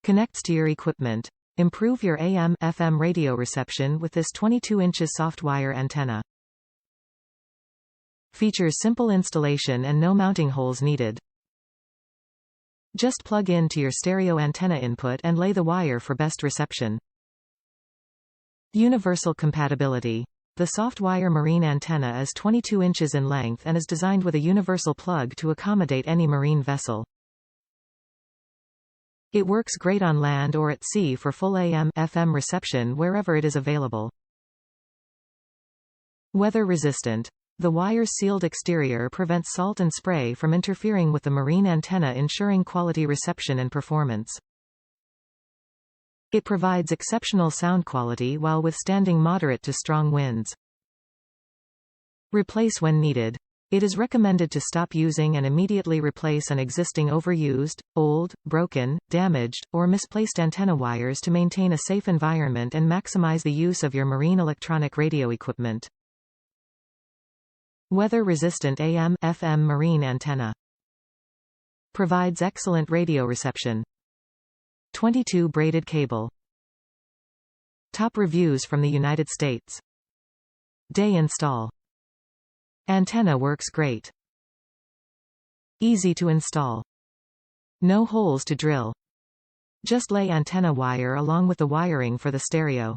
Connects to your equipment. Improve your AM/FM radio reception with this 22 inches soft wire antenna. Features simple installation and no mounting holes needed. Just plug into your stereo antenna input and lay the wire for best reception. Universal compatibility. The soft wire marine antenna is 22 inches in length and is designed with a universal plug to accommodate any marine vessel. It works great on land or at sea for full AM/FM reception wherever it is available. Weather resistant. The wire's sealed exterior prevents salt and spray from interfering with the marine antenna, ensuring quality reception and performance. It provides exceptional sound quality while withstanding moderate to strong winds. Replace when needed. It is recommended to stop using and immediately replace an existing overused, old, broken, damaged, or misplaced antenna wires to maintain a safe environment and maximize the use of your marine electronic radio equipment. Weather-resistant AM/FM marine antenna. Provides excellent radio reception. 22 braided cable. Top reviews from the United States. Day install. Antenna works great. Easy to install. No holes to drill. Just lay antenna wire along with the wiring for the stereo.